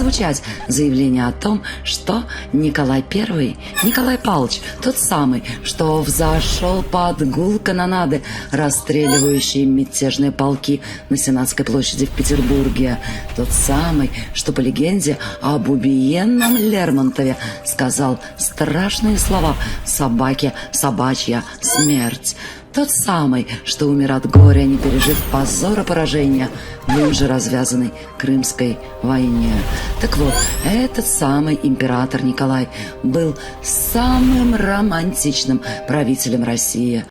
прозвучать заявление о том, что Николай I, Николай Павлович, тот самый, что взошел под гул канонады, расстреливающие мятежные полки на Сенатской площади в Петербурге, тот самый, что по легенде об убиенном Лермонтове сказал страшные слова «собаке собачья смерть». Тот самый, что умер от горя, не пережив позора поражения в им же развязанной Крымской войне. Так вот, этот самый император Николай был самым романтичным правителем России.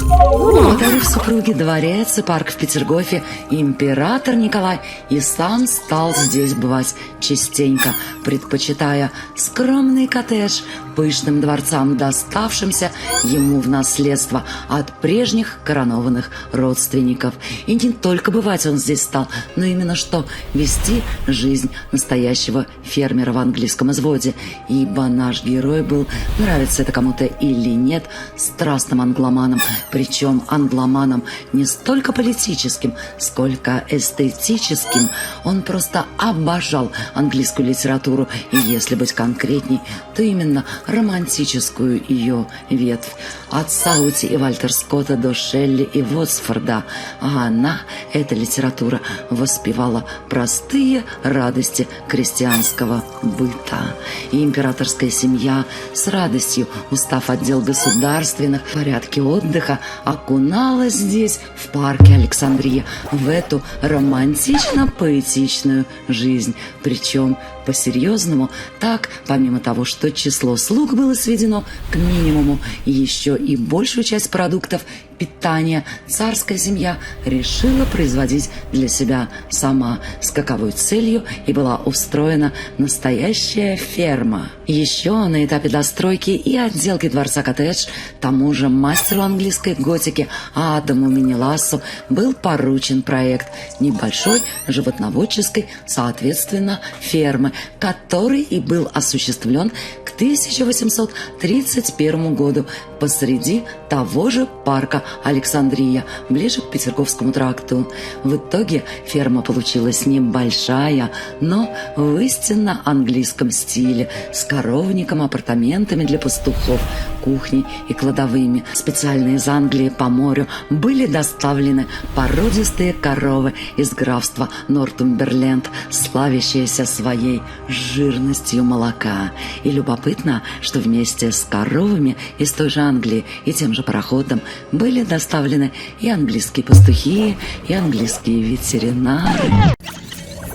Подарив супруге дворец и парк в Петергофе, император Николай и сам стал здесь бывать частенько, предпочитая скромный коттедж пышным дворцам, доставшимся ему в наследство от прежних коронованных родственников. И не только бывать он здесь стал, но именно что вести жизнь настоящего фермера в английском изводе, ибо наш герой был, нравится это кому-то или нет, страстным англоманом, причем англоманом не столько политическим, сколько эстетическим. Он просто обожал английскую литературу, и если быть конкретней, то именно романтическую ее ветвь. От Саути и Вальтер Скотта до Шелли и Вотсфорда. А она, эта литература, воспевала простые радости крестьянского быта. И императорская семья с радостью, устав от дел государственных, в порядке отдыха, окуналась здесь, в парке Александрия, в эту романтично-поэтичную жизнь. Причем по-серьезному, так, помимо того, что число слуг было сведено к минимуму, еще и большую часть продуктов питания царская семья решила производить для себя сама, с каковой целью и была устроена настоящая ферма. Еще на этапе достройки и отделки дворца коттедж тому же мастеру английской готики Адаму Менелассу был поручен проект небольшой животноводческой, соответственно, фермы, который и был осуществлен к 1831 году посреди того же парка Александрия, ближе к Петерговскому тракту. В итоге ферма получилась небольшая, но в истинно английском стиле, с коровником, апартаментами для пастухов, кухней и кладовыми. Специально из Англии по морю были доставлены породистые коровы из графства Нортумберленд, славящиеся своей жирностью молока. И любопытно, что вместе с коровами из той же Англии и тем же пароходом были доставлены и английские пастухи, и английские ветеринары.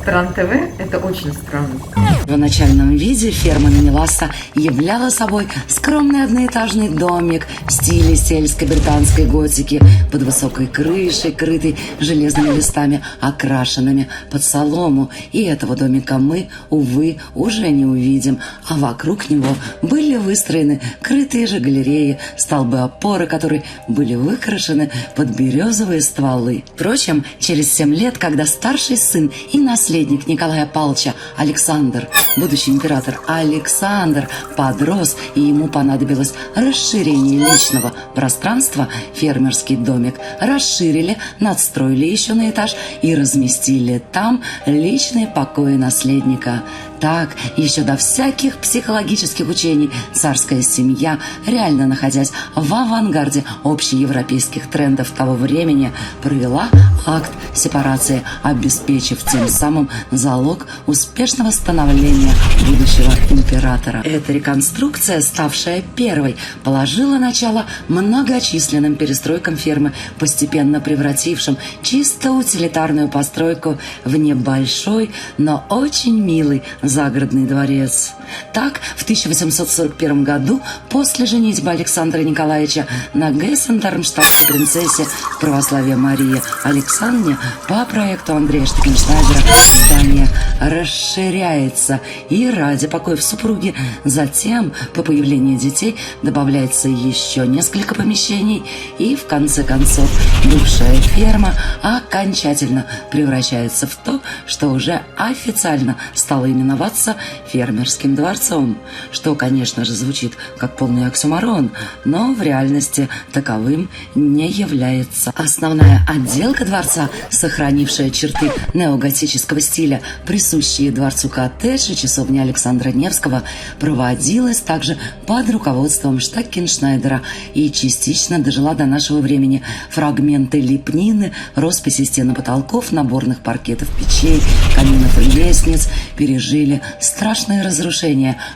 Стран ТВ – это очень странно. В начальном виде ферма Менеласса являла собой скромный одноэтажный домик в стиле сельской британской готики под высокой крышей, крытой железными листами, окрашенными под солому. И этого домика мы, увы, уже не увидим. А вокруг него были выстроены крытые же галереи, столбы опоры, которые были выкрашены под березовые стволы. Впрочем, через 7 лет, когда старший сын и наследник Николая Павловича Александр, будущий император Александр, подрос, и ему понадобилось расширение личного пространства, фермерский домик расширили, надстроили еще на этаж и разместили там личные покои наследника. Так, еще до всяких психологических учений, царская семья, реально находясь в авангарде общеевропейских трендов того времени, провела акт сепарации, обеспечив тем самым залог успешного становления будущего императора. Эта реконструкция, ставшая первой, положила начало многочисленным перестройкам фермы, постепенно превратившим чисто утилитарную постройку в небольшой, но очень милый загородный дворец. Так, в 1841 году, после женитьбы Александра Николаевича на гессен-дармштадтской принцессе православия Марии Александре, по проекту Андрея Штекеншнайдера здание расширяется и ради покоев супруги. Затем, по появлению детей, добавляется еще несколько помещений, и в конце концов бывшая ферма окончательно превращается в то, что уже официально стало именоваться фермерским двором. дворцом, что, конечно же, звучит как полный оксюморон, но в реальности таковым не является. Основная отделка дворца, сохранившая черты неоготического стиля, присущие дворцу коттедж и часовни Александра Невского, проводилась также под руководством Штеккеншнайдера и частично дожила до нашего времени. Фрагменты лепнины, росписи стен и потолков, наборных паркетов, печей, каминов и лестниц пережили страшные разрушения,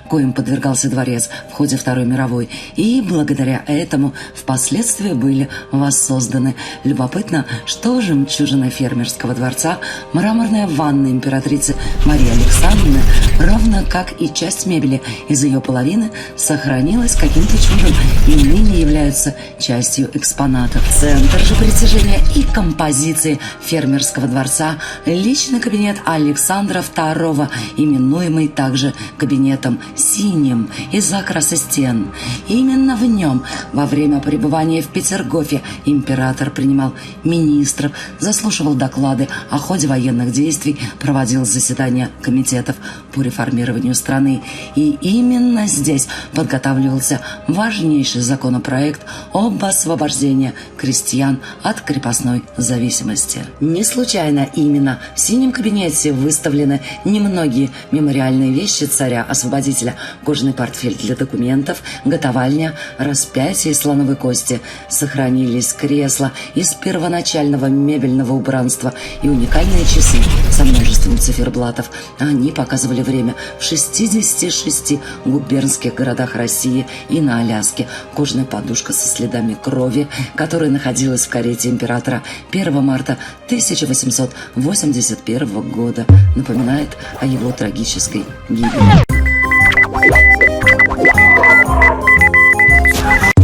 коим подвергался дворец в ходе Второй мировой, и благодаря этому впоследствии были воссозданы. Любопытно, что жемчужина фермерского дворца, мраморная ванна императрицы Марии Александровны, равно как и часть мебели из ее половины, сохранилась каким-то чудом и ныне являются частью экспонатов. Центр же притяжения и композиции фермерского дворца – личный кабинет Александра II, именуемый также кабинетом синим из-за окраса стен. Именно в нем во время пребывания в Петергофе император принимал министров, заслушивал доклады о ходе военных действий, проводил заседания комитетов по реформированию страны. И именно здесь подготавливался важнейший законопроект об освобождении крестьян от крепостной зависимости. Не случайно именно в синем кабинете выставлены немногие мемориальные вещи царя-освободителя: кожаный портфель для документов, готовальня, распятие из слоновой кости. Сохранились кресла из первоначального мебельного убранства и уникальные часы со множеством циферблатов. Они показывали время в 66 губернских городах России и на Аляске. Кожаная подушка со следами крови, которая находилась в карете императора 1 марта 1881 года, напоминает о его трагической гибели.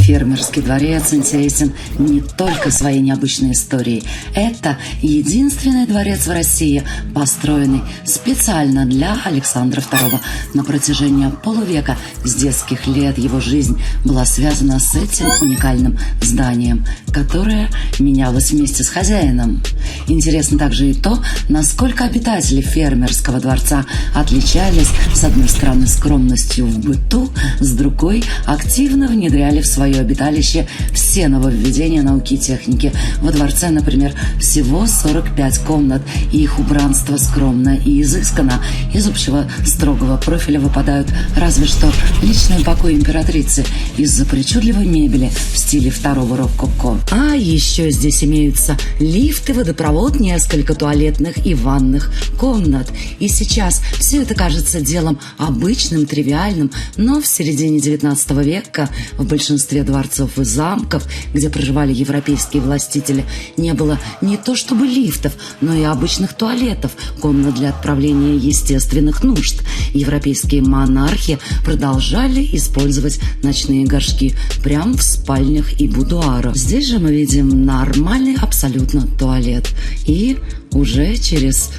Фермерский дворец интересен не только своей необычной историей. Это единственный дворец в России, построенный специально для Александра II. На протяжении полувека с детских лет его жизнь была связана с этим уникальным зданием, которое менялось вместе с хозяином. Интересно также и то, насколько обитатели фермерского дворца отличались, с одной стороны, скромностью в быту, с другой – активно внедряли в свое обиталище все нововведения науки и техники. Во дворце, например, всего 45 комнат, и их убранство скромно и изысканно. Из общего строгого профиля выпадают разве что личные покои императрицы из-за причудливой мебели в стиле второго рококо. А еще здесь имеются лифты, водопровод, несколько туалетных и ванных комнат. И сейчас все это кажется делом обычным, тривиальным, но в середине XIX века в большинстве дворцов и замков, где проживали европейские властители, не было не то чтобы лифтов, но и обычных туалетов, комнат для отправления естественных нужд. Европейские монархи продолжали использовать ночные горшки прямо в спальнях и будуарах. Здесь же мы видим нормальный абсолютно туалет. И уже через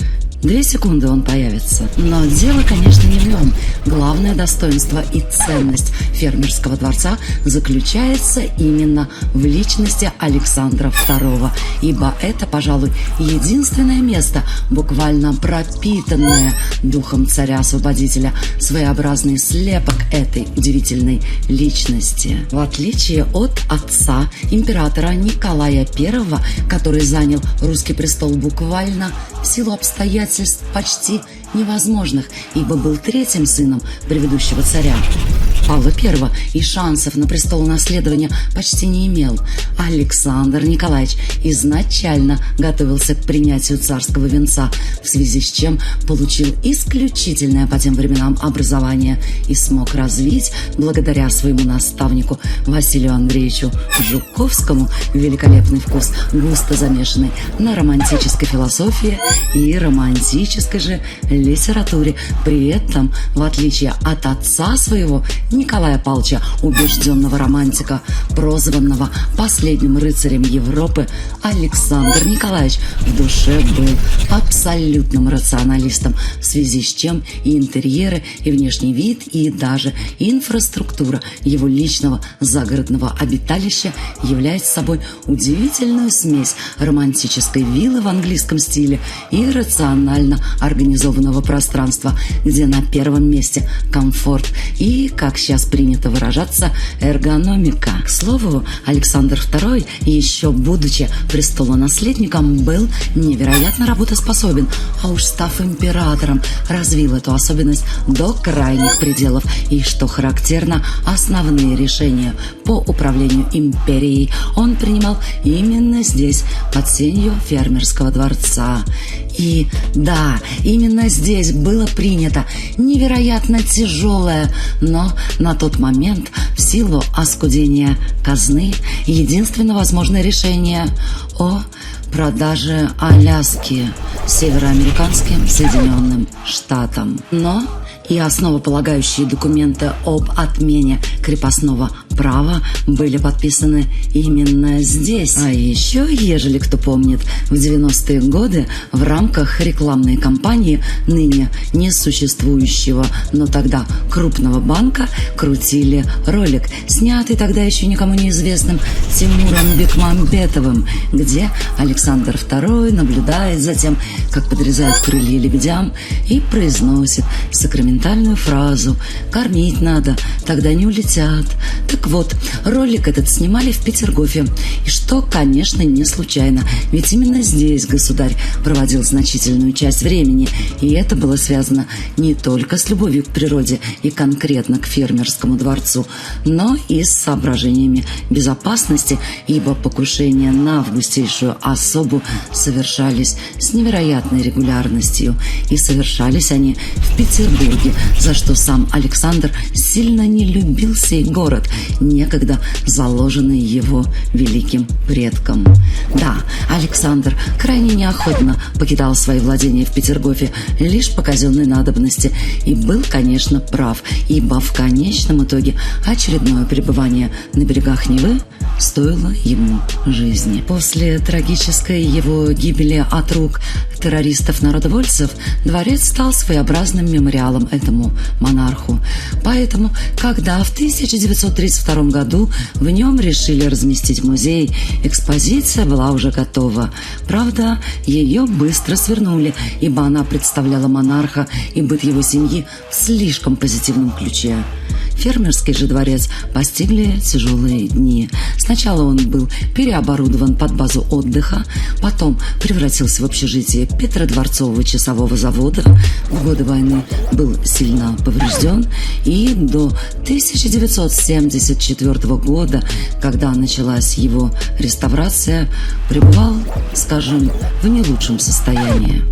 2 секунды он появится. Но дело, конечно, не в нем. Главное достоинство и ценность фермерского дворца заключается именно в личности Александра II, ибо это, пожалуй, единственное место, буквально пропитанное духом царя-освободителя, своеобразный слепок этой удивительной личности. В отличие от отца, императора Николая I, который занял русский престол буквально в силу обстоятельств почти невозможных, ибо был 3-м сыном предыдущего царя Павла I и шансов на престолонаследование почти не имел. Александр Николаевич изначально готовился к принятию царского венца, в связи с чем получил исключительное по тем временам образование и смог развить, благодаря своему наставнику Василию Андреевичу Жуковскому, великолепный вкус, густо замешанный на романтической философии и романтической же литературе. При этом, в отличие от отца своего, Николая Павловича, убежденного романтика, прозванного последним рыцарем Европы, Александр Николаевич в душе был абсолютно абсолютным рационалистом, в связи с чем и интерьеры, и внешний вид, и даже инфраструктура его личного загородного обиталища является собой удивительную смесь романтической виллы в английском стиле и рационально организованного пространства, где на первом месте комфорт и, как сейчас принято выражаться, эргономика. К слову, Александр II, еще будучи престолонаследником, был невероятно работоспособен, а уж став императором, развил эту особенность до крайних пределов. И, что характерно, основные решения по управлению империей он принимал именно здесь, под сенью фермерского дворца. И да, именно здесь было принято невероятно тяжелое, но на тот момент в силу оскудения казны единственно возможное решение о продаже Аляски североамериканским Соединенным Штатам. Но и основополагающие документы об отмене крепостного права были подписаны именно здесь. А еще, ежели кто помнит, в 90-е годы в рамках рекламной кампании ныне несуществующего, но тогда крупного банка крутили ролик, снятый тогда еще никому неизвестным Тимуром Бекмамбетовым, где Александр II наблюдает за тем, как подрезают крылья лебедям и произносит сакраментальную фразу «Кормить надо, тогда не улетят». Так вот, ролик этот снимали в Петергофе, и что, конечно, не случайно, ведь именно здесь государь проводил значительную часть времени, и это было связано не только с любовью к природе и конкретно к фермерскому дворцу, но и с соображениями безопасности, ибо покушения на августейшую особу совершались с невероятной регулярностью, и совершались они в Петербурге, за что сам Александр сильно не любил сей город, некогда заложенный его великим предком. Да, Александр крайне неохотно покидал свои владения в Петергофе лишь по казенной надобности и был, конечно, прав, ибо в конечном итоге очередное пребывание на берегах Невы стоило ему жизни. После трагической его гибели от рук террористов-народовольцев дворец стал своеобразным мемориалом этому монарху. Поэтому, когда в 1932 году в нем решили разместить музей, экспозиция была уже готова. Правда, ее быстро свернули, ибо она представляла монарха и быт его семьи в слишком позитивном ключе. Фермерский же дворец постигли тяжелые дни. Сначала он был переоборудован под базу отдыха, потом превратился в общежитие Петродворцового часового завода, в годы войны был сильно поврежден и до 1974 года, когда началась его реставрация, пребывал, скажем, в не лучшем состоянии.